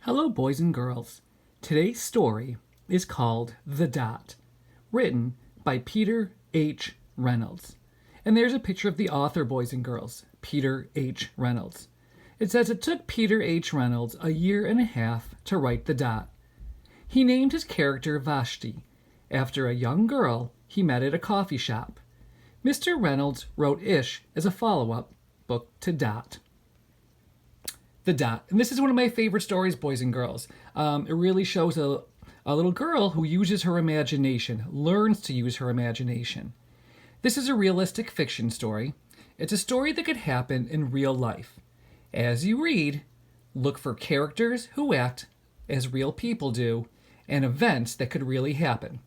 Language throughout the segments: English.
Hello, boys and girls. Today's story is called The Dot, written by Peter H. Reynolds. And there's a picture of the author, boys and girls, Peter H. Reynolds. It says it took Peter H. Reynolds a year and a half to write The Dot. He named his character Vashti, after a young girl he met at a coffee shop. Mr. Reynolds wrote Ish as a follow-up book to Dot. The Dot. And this is one of my favorite stories, boys and girls. It really shows a little girl who uses her imagination, learns to use her imagination. This is a realistic fiction story. It's a story that could happen in real life. As you read, look for characters who act as real people do and events that could really happen.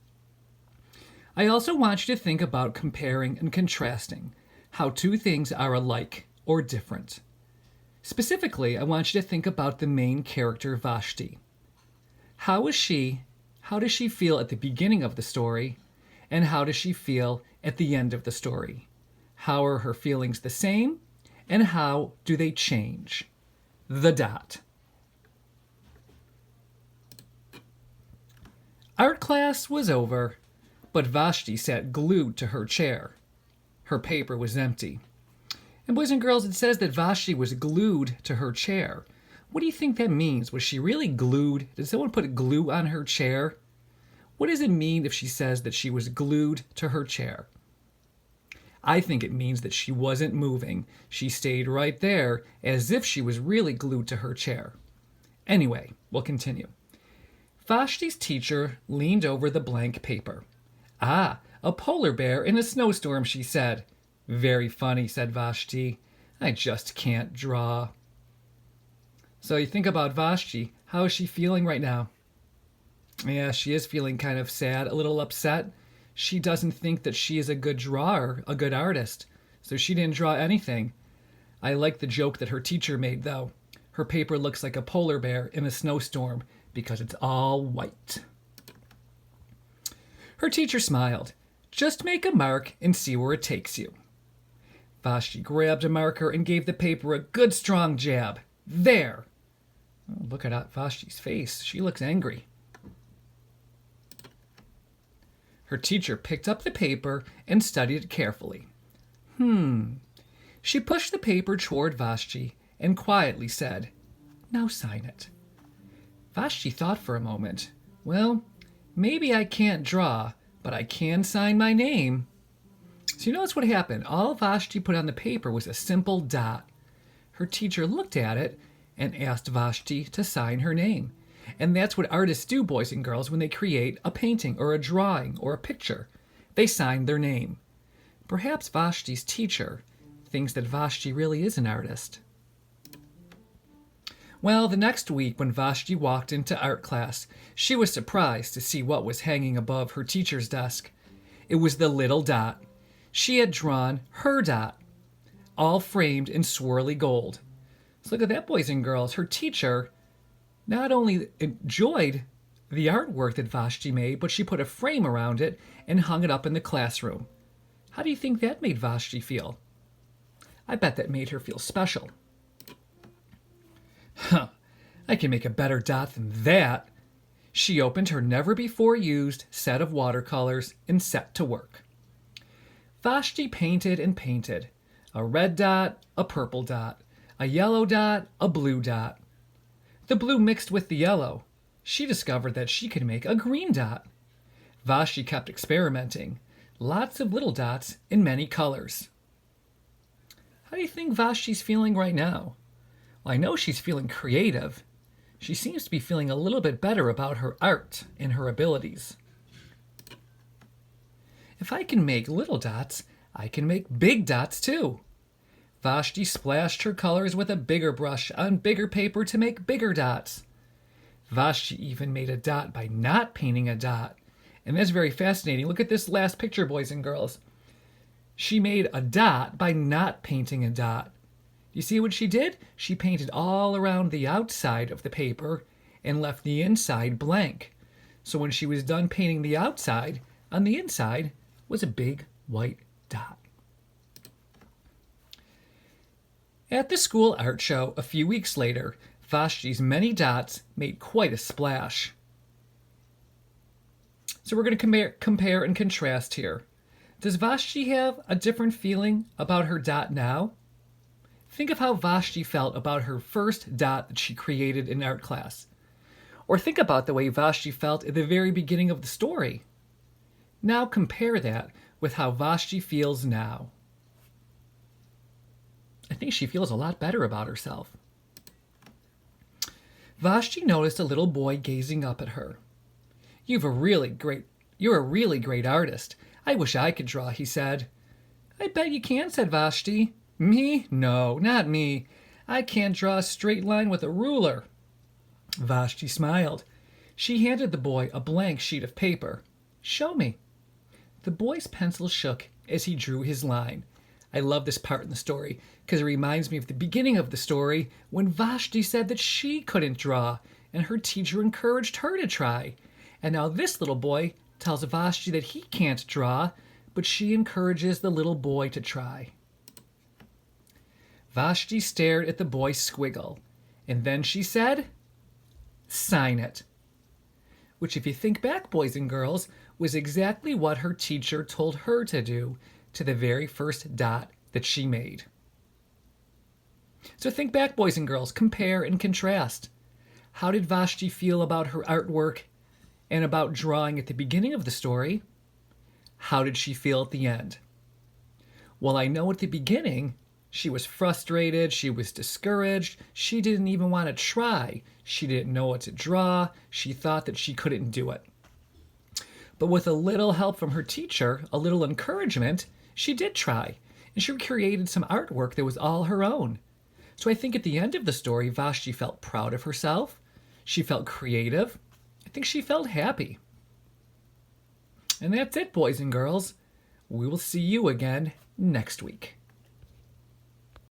I also want you to think about comparing and contrasting how two things are alike or different. Specifically, I want you to think about the main character, Vashti. How does she feel at the beginning of the story, and how does she feel at the end of the story? How are her feelings the same, and how do they change? The Dot. Art class was over, but Vashti sat glued to her chair. Her paper was empty. And boys and girls, it says that Vashti was glued to her chair. What do you think that means? Was she really glued? Did someone put glue on her chair? What does it mean if she says that she was glued to her chair? I think it means that she wasn't moving. She stayed right there as if she was really glued to her chair. Anyway, we'll continue. Vashti's teacher leaned over the blank paper. "Ah, a polar bear in a snowstorm," she said. "Very funny," said Vashti. "I just can't draw." So you think about Vashti. How is she feeling right now? Yeah, she is feeling kind of sad, a little upset. She doesn't think that she is a good drawer, a good artist. So she didn't draw anything. I like the joke that her teacher made, though. Her paper looks like a polar bear in a snowstorm because it's all white. Her teacher smiled. "Just make a mark and see where it takes you." Vashti grabbed a marker and gave the paper a good strong jab. There! Oh, look at Vashti's face. She looks angry. Her teacher picked up the paper and studied it carefully. She pushed the paper toward Vashti and quietly said, "Now sign it." Vashti thought for a moment. Well, maybe I can't draw, but I can sign my name. So you notice what happened. All Vashti put on the paper was a simple dot. Her teacher looked at it and asked Vashti to sign her name. And that's what artists do, boys and girls, when they create a painting or a drawing or a picture. They sign their name. Perhaps Vashti's teacher thinks that Vashti really is an artist. Well, the next week when Vashti walked into art class, she was surprised to see what was hanging above her teacher's desk. It was the little dot. She had drawn her dot, all framed in swirly gold. So look at that, boys and girls. Her teacher not only enjoyed the artwork that Vashti made, but she put a frame around it and hung it up in the classroom. How do you think that made Vashti feel? I bet that made her feel special. I can make a better dot than that. She opened her never-before-used set of watercolors and set to work. Vashti painted and painted. A red dot, a purple dot, a yellow dot, a blue dot. The blue mixed with the yellow. She discovered that she could make a green dot. Vashti kept experimenting. Lots of little dots in many colors. How do you think Vashti's feeling right now? Well, I know she's feeling creative. She seems to be feeling a little bit better about her art and her abilities. If I can make little dots, I can make big dots too. Vashti splashed her colors with a bigger brush on bigger paper to make bigger dots. Vashti even made a dot by not painting a dot. And that's very fascinating. Look at this last picture, boys and girls. She made a dot by not painting a dot. You see what she did? She painted all around the outside of the paper and left the inside blank. So when she was done painting the outside, on the inside was a big white dot. At the school art show a few weeks later, Vashti's many dots made quite a splash. So we're going to compare and contrast here. Does Vashti have a different feeling about her dot now? Think of how Vashti felt about her first dot that she created in art class. Or think about the way Vashti felt at the very beginning of the story. Now compare that with how Vashti feels now. I think she feels a lot better about herself. Vashti noticed a little boy gazing up at her. You're a really great artist. I wish I could draw, he said. I bet you can, said Vashti. Me? No, not me. I can't draw a straight line with a ruler. Vashti smiled. She handed the boy a blank sheet of paper. Show me. The boy's pencil shook as he drew his line. I love this part in the story because it reminds me of the beginning of the story when Vashti said that she couldn't draw and her teacher encouraged her to try. And now this little boy tells Vashti that he can't draw, but she encourages the little boy to try. Vashti stared at the boy's squiggle, and then she said, sign it. Which, if you think back, boys and girls, was exactly what her teacher told her to do to the very first dot that she made. So think back, boys and girls, compare and contrast. How did Vashti feel about her artwork and about drawing at the beginning of the story? How did she feel at the end? Well, I know at the beginning, she was frustrated, she was discouraged, she didn't even want to try, she didn't know what to draw, she thought that she couldn't do it. But with a little help from her teacher, a little encouragement, she did try, and she created some artwork that was all her own. So I think at the end of the story, Vashti felt proud of herself, she felt creative, I think she felt happy. And that's it, boys and girls. We will see you again next week.